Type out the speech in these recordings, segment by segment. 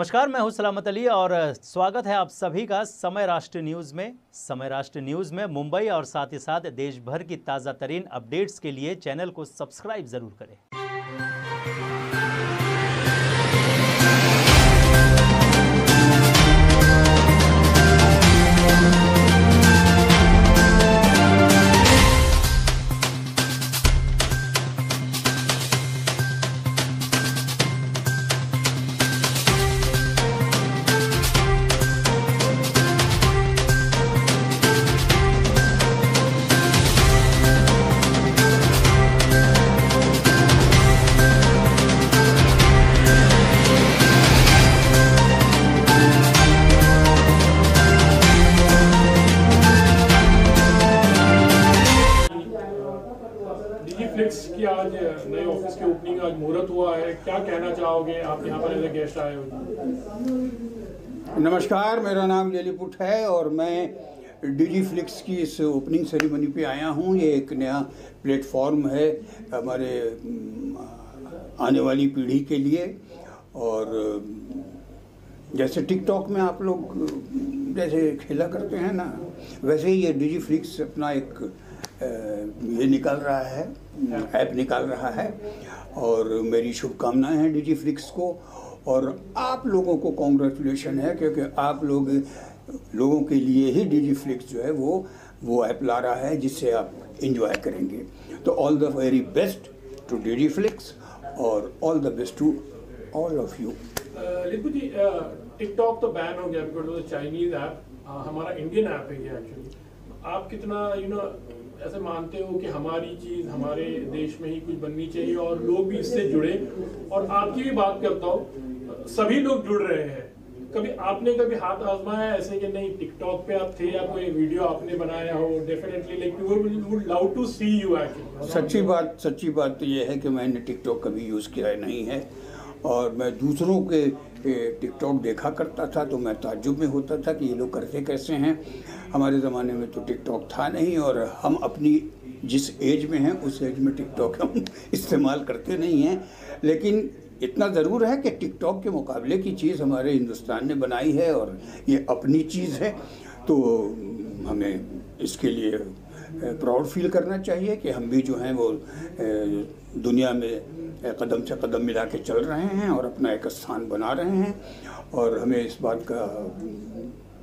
नमस्कार, मैं हूं सलामत अली और स्वागत है आप सभी का समय राष्ट्र न्यूज़ में। समय राष्ट्र न्यूज़ में मुंबई और साथ ही साथ देश भर की ताज़ा तरीन अपडेट्स के लिए चैनल को सब्सक्राइब ज़रूर करें। डिजीफ्लिक्स की आज नए ऑफिस के ओपनिंग आज मुहूर्त हुआ है, क्या कहना चाहोगे? आप यहाँ पर एज ए गेस्ट आए हो। नमस्कार, मेरा नाम लिलीपुट है और मैं डिजीफ्लिक्स की इस ओपनिंग सेरेमनी पे आया हूँ। ये एक नया प्लेटफॉर्म है हमारे आने वाली पीढ़ी के लिए। और जैसे टिकटॉक में आप लोग जैसे खेला करते हैं ना, वैसे ही ये डिजीफ्लिक्स अपना एक ये निकाल रहा है, ऐप निकाल रहा है। और मेरी शुभकामनाएं हैं डिजीफ्लिक्स को, और आप लोगों को कॉन्ग्रेचुलेशन है, क्योंकि आप लोगों के लिए ही डिजीफ्लिक्स जो है वो ऐप ला रहा है जिससे आप एंजॉय करेंगे। तो all the very best to Digiflix और all the best to all of you. Lipu ji, TikTok तो बैन हो गया because of the Chinese app. हमारा इंडियन ऐप है ये एक्चुअली। आप कितना ऐसे मानते हो कि हमारी चीज़ हमारे देश में ही कुछ बननी चाहिए और लोग भी इससे जुड़े? और आपकी भी बात करता हूँ, सभी लोग जुड़ रहे हैं। कभी हाथ आजमाया ऐसे कि नहीं, टिकटॉक पे आप थे या कोई वीडियो आपने बनाया हो? Definitely like would love to see you actually. सच्ची बात तो ये है कि मैंने टिकटॉक कभी यूज़ किया नहीं है, और मैं दूसरों के टिकटॉक देखा करता था तो मैं ताज्जुब में होता था कि ये लोग करते कैसे हैं। हमारे ज़माने में तो टिकटॉक था नहीं, और हम अपनी जिस एज में हैं उस एज में टिकटॉक हम इस्तेमाल करते नहीं हैं। लेकिन इतना ज़रूर है कि टिकटॉक के मुकाबले की चीज़ हमारे हिंदुस्तान ने बनाई है और ये अपनी चीज़ है। तो हमें इसके लिए प्राउड फील करना चाहिए कि हम भी जो हैं वो दुनिया में कदम से कदम मिला के चल रहे हैं और अपना एक स्थान बना रहे हैं, और हमें इस बात का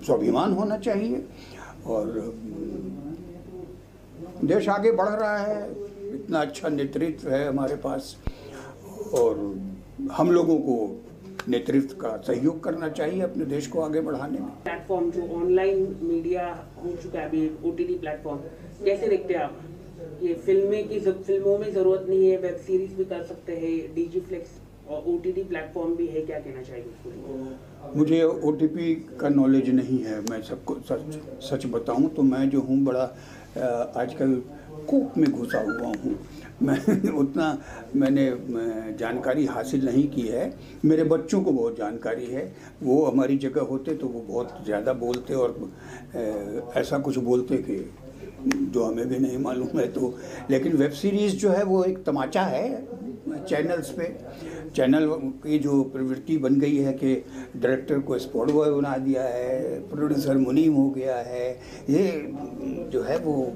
स्वाभिमान होना चाहिए। और देश आगे बढ़ रहा है, इतना अच्छा नेतृत्व है हमारे पास, और हम लोगों को नेतृत्व का सहयोग करना चाहिए अपने देश को आगे बढ़ाने में। प्लेटफॉर्म जो ऑनलाइन मीडिया हो चुका है अभी, ओटीटी प्लेटफॉर्म, कैसे देखते हैं आप? ये फिल्मों में ज़रूरत नहीं है, वेब सीरीज भी कर सकते हैं, डिजीफ्लिक्स और ओटीटी प्लेटफॉर्म भी है, क्या कहना चाहिए उसको? मुझे ओटीपी का नॉलेज नहीं है। मैं सबको सच बताऊं तो मैं जो हूं बड़ा आजकल कूप में घुसा हुआ हूं। मैंने जानकारी हासिल नहीं की है। मेरे बच्चों को बहुत जानकारी है, वो हमारी जगह होते तो वो बहुत ज़्यादा बोलते और ऐसा कुछ बोलते कि जो हमें भी नहीं मालूम है। तो लेकिन वेब सीरीज़ जो है वो एक तमाचा है चैनल्स पे। चैनल की जो प्रवृत्ति बन गई है कि डायरेक्टर को स्पॉट बॉय बना दिया है, प्रोड्यूसर मुनीम हो गया है। ये जो है वो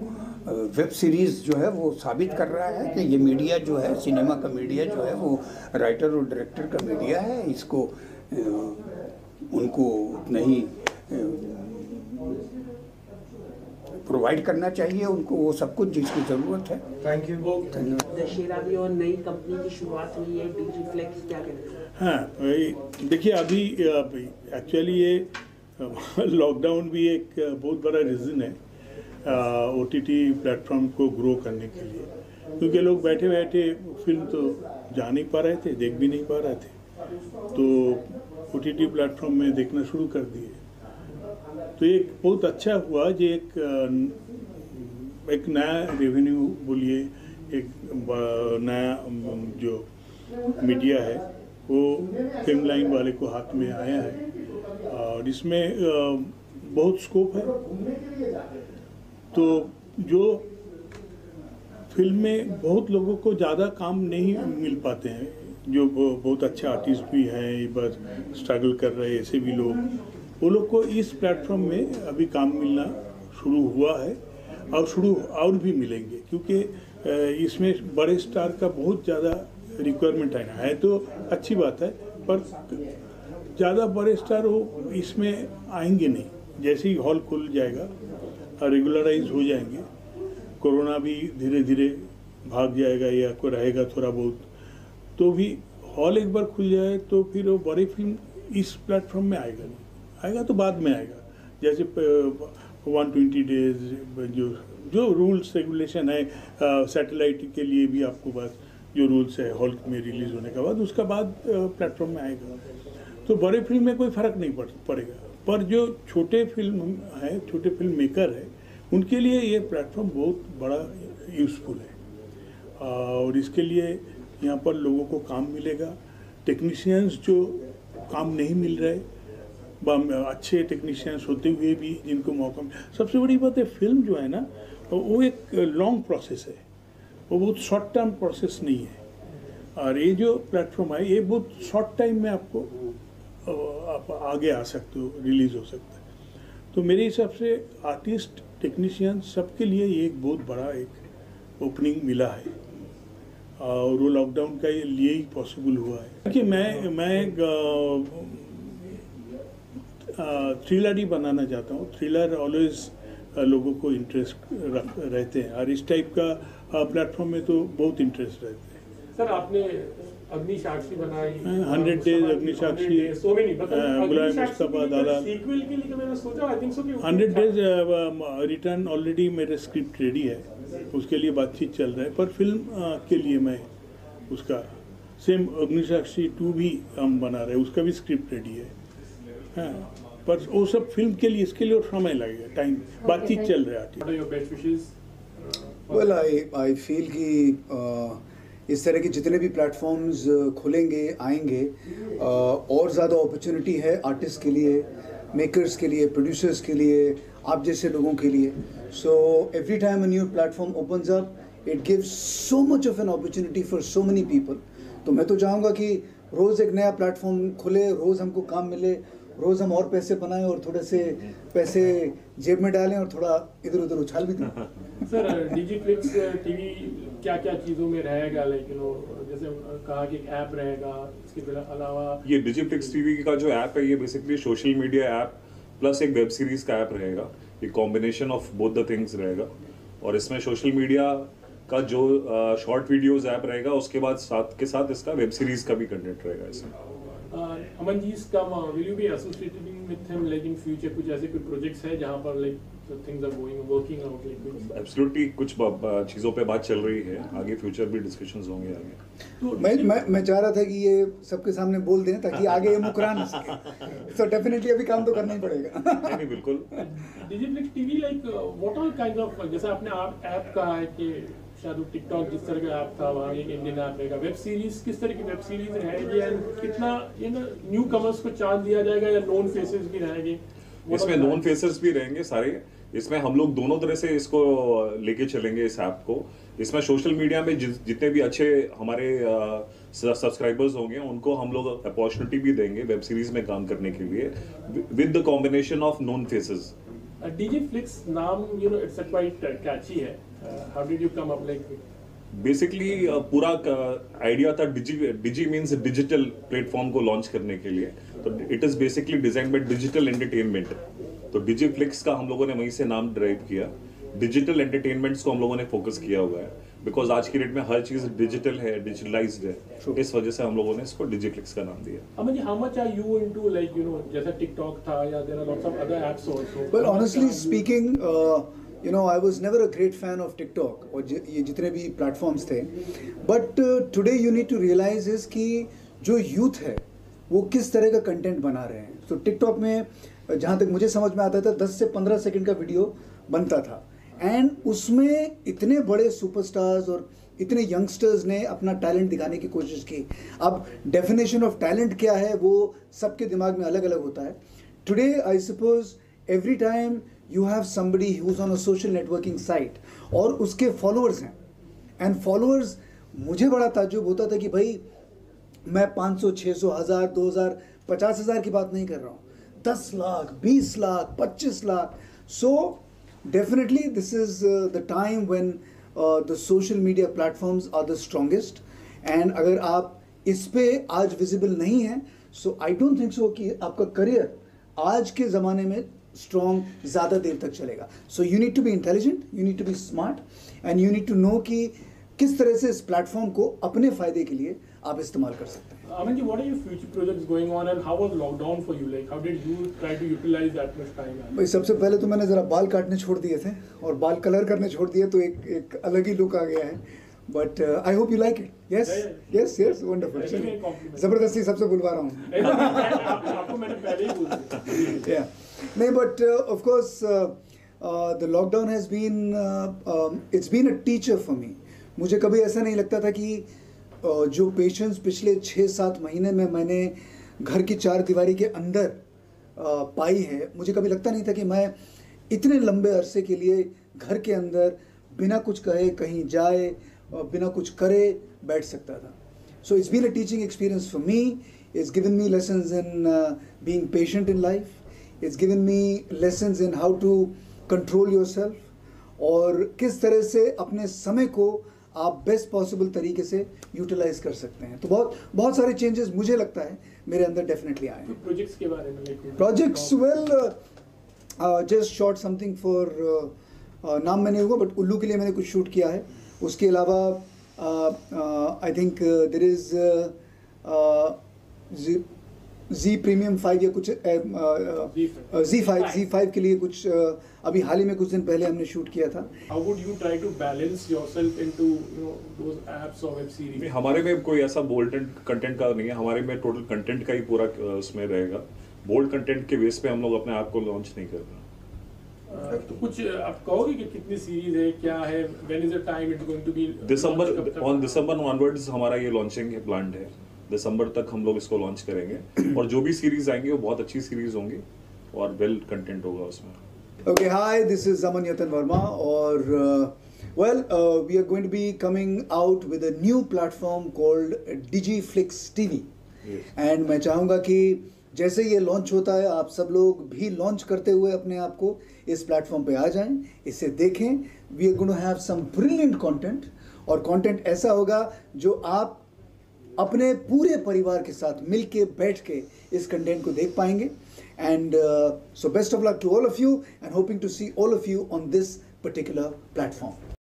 वेब सीरीज़ जो है वो साबित कर रहा है कि ये मीडिया जो है, सिनेमा का मीडिया जो है वो राइटर और डायरेक्टर का मीडिया है। इसको उनको नहीं प्रोवाइड करना चाहिए उनको वो सब कुछ जिसकी ज़रूरत है। Thank you. दशहरा भी और नई कंपनी की शुरुआत हुई है, डिजीफ्लिक्स, क्या कहते हैं? हाँ, देखिए अभी एक्चुअली ये लॉकडाउन भी एक बहुत बड़ा रीज़न है ओटीटी प्लेटफॉर्म को ग्रो करने के लिए, क्योंकि लोग बैठे बैठे फिल्म तो जा नहीं पा रहे थे, देख भी नहीं पा रहे थे, तो ओटीटी प्लेटफॉर्म में देखना शुरू कर दिए। तो एक बहुत अच्छा हुआ जो एक नया रेवेन्यू बोलिए, एक नया जो मीडिया है वो फिल्म लाइन वाले को हाथ में आया है, और इसमें बहुत स्कोप है। तो जो फिल्म में बहुत लोगों को ज़्यादा काम नहीं मिल पाते हैं, जो बहुत अच्छे आर्टिस्ट भी हैं, ये बस स्ट्रगल कर रहे हैं, ऐसे भी लोग, वो लोग को इस प्लेटफॉर्म में अभी काम मिलना शुरू हुआ है और भी मिलेंगे, क्योंकि इसमें बड़े स्टार का बहुत ज़्यादा रिक्वायरमेंट है तो अच्छी बात है, पर ज़्यादा बड़े स्टार वो इसमें आएंगे नहीं। जैसे ही हॉल खुल जाएगा, रेगुलराइज हो जाएंगे, कोरोना भी धीरे धीरे भाग जाएगा या कोई रहेगा थोड़ा बहुत, तो भी हॉल एक बार खुल जाए तो फिर वो बड़ी फिल्म इस प्लेटफॉर्म में आएगा नहीं, आएगा तो बाद में आएगा। जैसे 120 डेज जो रूल्स रेगुलेशन है, सैटेलाइट के लिए भी आपको बस जो रूल्स है हॉल में रिलीज होने के बाद, उसका बाद प्लेटफॉर्म में आएगा, तो बड़े फिल्म में कोई फ़र्क नहीं पड़ेगा। पर जो छोटे फिल्म है, छोटे फिल्म मेकर है, उनके लिए ये प्लेटफॉर्म बहुत बड़ा यूज़फुल है और इसके लिए यहाँ पर लोगों को काम मिलेगा। टेक्नीशियंस जो काम नहीं मिल रहे, अच्छे टेक्नीशियंस होते हुए भी जिनको मौका सबसे बड़ी बात है, फिल्म जो है ना वो एक लॉन्ग प्रोसेस है, वो बहुत शॉर्ट टर्म प्रोसेस नहीं है। और ये जो प्लेटफॉर्म है, ये बहुत शॉर्ट टाइम में आपको आप आगे आ सकते हो, रिलीज़ हो सकता है। तो मेरे हिसाब से आर्टिस्ट, टेक्नीशियन सबके लिए ये एक बहुत बड़ा एक ओपनिंग मिला है और वो लॉकडाउन का लिए ही पॉसिबल हुआ है। कि मैं थ्रिलर ही बनाना चाहता हूँ। थ्रिलर ऑलवेज लोगों को इंटरेस्ट रहते हैं और इस टाइप का प्लेटफॉर्म में तो बहुत इंटरेस्ट रहते हैं। सर आपने अग्निसाक्षी बनाई, 100 डेज अग्निसाक्षी, गुलाम मुस्तफा दालाल, सीक्वल के लिए मैंने सोचा, आई थिंक सो कि 100 डेज रिटर्न ऑलरेडी मेरे स्क्रिप्ट रेडी है, उसके लिए बातचीत चल रहा है। पर फिल्म के लिए मैं उसका सेम अग्निसाक्षी 2 भी हम बना रहे हैं, उसका भी स्क्रिप्ट रेडी है। हाँ, पर वो सब फिल्म के लिए, इसके लिए समय लगेगा, टाइम, बातचीत चल रहा है। वेल आई फील कि इस तरह के जितने भी प्लेटफॉर्म्स खुलेंगे, आएंगे, और ज़्यादा अपॉर्चुनिटी है आर्टिस्ट के लिए, मेकर्स के लिए, प्रोड्यूसर्स के लिए, आप जैसे लोगों के लिए। So every time a new platform opens up, it gives so much of an opportunity for so many people. तो मैं तो चाहूँगा कि रोज़ एक नया प्लेटफॉर्म खुले, रोज़ हमको काम मिले, रोज़ हम और पैसे बनाएं और थोड़े से पैसे जेब में डालें और थोड़ा इधर उधर उछाल भी दें। सर डिजिफ्लिक्स टीवी क्या क्या चीज़ों में रहेगा, लाइक जैसे कहा कि एक ऐप रहेगा, इसके अलावा ये डिजिफ्लिक्स टीवी का जो ऐप है, ये basically social media app plus एक वेब सीरीज का ऐप रहेगा। ये combination of both the things रहेगा और इसमें सोशल मीडिया का जो शॉर्ट वीडियोस ऐप रहेगा, उसके बाद साथ के साथ इसका वेब सीरीज का भी कंटेंट रहेगा इसमें। अमनजीत का will you be associated with him like in future? कुछ ऐसे कोई प्रोजेक्ट्स है जहां पर like things are working out like? Absolutely कुछ चीज़ों पे बात चल रही है, आगे फ्यूचर भी डिस्कशंस होंगे आगे। तो मैं चाह रहा था कि ये सबके सामने बोल दें ताकि आगे ये मुकरा न सके। तो डेफिनेटली अभी काम तो करना ही पड़ेगा। नहीं बिल्कुल। Digiflix TV like what are kind of, जैसे आपने ऐप कहा है कि शायद टिकटॉक जिस तरह का ऐप था, वहाँ एक इंडियन ऐप रहेगा, वेब सीरीज किस तरह की वेब सीरीज रहेगी एंड कितना न्यू कमर्स को चांस दिया जाएगा या नोन फेसेस भी रहेंगे? इसमें नोन फेसेस भी रहेंगे सारे। इसमें हम लोग दोनों तरह से इसको लेके चलेंगे इस ऐप को। इसमें सोशल मीडिया में जितने भी अच्छे हमारे सब्सक्राइबर्स होंगे, उनको हम लोग अपॉर्चुनिटी भी देंगे वेब सीरीज में काम करने के लिए with the combination of known faces. Digiflix नाम इट्स क्वाइट कैची है। How did you come up like? Basically पूरा आइडिया था डिजी मीन्स डिजिटल प्लेटफॉर्म को लॉन्च करने के लिए। तो it is basically design by digital entertainment. तो डिजिफ्लिक्स का हम लोगों ने वहीं से नाम ड्राइव किया। डिजिटल एंटरटेनमेंट्स को हम लोगों ने फोकस किया हुआ है, बिकॉज आज की डेट में हर चीज डिजिटल है, डिजिटलाइज्ड है। इस वजह से हम लोगों ने इसको डिजिफ्लिक्स का नाम दिया। Aman ji, how much are you into like जैसा टिकटॉक था या there are lots of other apps also? Well, honestly speaking, I was never a great fan of TikTok और ये जितने भी प्लेटफॉर्म्स थे, but today you need to realise is कि जो यूथ है वो किस तरह का कंटेंट बना रहे हैं। तो टिकटॉक में जहाँ तक मुझे समझ में आता था 10 से 15 सेकंड का वीडियो बनता था एंड उसमें इतने बड़े सुपरस्टार्स और इतने यंगस्टर्स ने अपना टैलेंट दिखाने की कोशिश की। अब डेफिनेशन ऑफ टैलेंट क्या है वो सबके दिमाग में अलग अलग होता है। Today I suppose every time you have somebody who's on a social networking site और उसके followers हैं, and followers, मुझे बड़ा ताज्जुब होता था कि भाई मैं 500, 600, 1000, 2000, 50,000 की बात नहीं कर रहा हूँ, 10 lakh, 20 lakh, 25 lakh. So definitely this is the time when the social media platforms are the strongest. And अगर आप इस पे आज visible नहीं हैं, so I don't think so कि आपका career आज के ज़माने में strong ज़्यादा देर तक चलेगा. So you need to be intelligent, you need to be smart, and you need to know कि किस तरह से इस प्लेटफॉर्म को अपने फ़ायदे के लिए आप इस्तेमाल कर सकते हैं. Aman ji, what are your future projects going on and how was lockdown for you? Like, how did you try to utilize that much time? भाई सबसे पहले तो मैंने ज़रा बाल काटने छोड़ दिए थे और बाल कलर करने छोड़ दिए, तो एक अलग ही लुक आ गया है. But I hope you like it. Yes yes yes, wonderful. ज़बरदस्ती सबसे बुलवा रहा हूँ. आपको मैंने पहले ही बोल दिया. नहीं, but of course the lockdown has been it's been a teacher for me. मुझे कभी ऐसा नहीं लगता था कि जो पेशेंस पिछले 6-7 महीने में मैंने घर की 4 दीवारी के अंदर पाई है, मुझे कभी लगता नहीं था कि मैं इतने लंबे अरसे के लिए घर के अंदर बिना कुछ कहे कहीं जाए, बिना कुछ करे बैठ सकता था. So it's been a teaching experience for me. It's given me lessons in being patient in life. It's given me lessons in how to control yourself, और किस तरह से अपने समय को आप बेस्ट पॉसिबल तरीके से यूटिलाइज कर सकते हैं. तो बहुत सारे चेंजेस मुझे लगता है मेरे अंदर डेफिनेटली आए हैं. प्रोजेक्ट्स के बारे में projects well just shot something for नाम मैंने होगा, बट उल्लू के लिए मैंने कुछ शूट किया है. उसके अलावा I think there is G premium 5 या कुछ Z5 के लिए कुछ अभी हाल ही में कुछ दिन पहले हमने शूट किया था. How would you try to balance yourself into those apps or web series? हमारे में कोई ऐसा बोल्ड कंटेंट का नहीं है. हमारे में टोटल कंटेंट का ही पूरा उसमें रहेगा. बोल्ड कंटेंट के बेस पे हम लोग अपने आप को लॉन्च नहीं कर रहे. तो कुछ आप कहोगे कि कितनी सीरीज है, क्या है, when is the time it's going to be? December onwards हमारा ये लॉन्चिंग प्लान है. दिसंबर तक हम लोग इसको लॉन्च करेंगे, और जो भी सीरीज आएंगी वो बहुत अच्छी सीरीज होंगी और वेल कंटेंट होगा उसमें. Okay, hi, this is Aman Yatan Verma, or we are going to be coming out with a new platform called DigiFlix TV. Yes. And मैं चाहूँगा कि जैसे ये लॉन्च होता है, आप सब लोग भी लॉन्च करते हुए अपने आप को इस प्लेटफॉर्म पे आ जाएं, इसे देखें. We are going to have some brilliant content, और कंटेंट ऐसा होगा जो आप अपने पूरे परिवार के साथ मिलके बैठ के इस कंटेंट को देख पाएंगे. And so best of luck to all of you, and hoping to see all of you on this particular platform.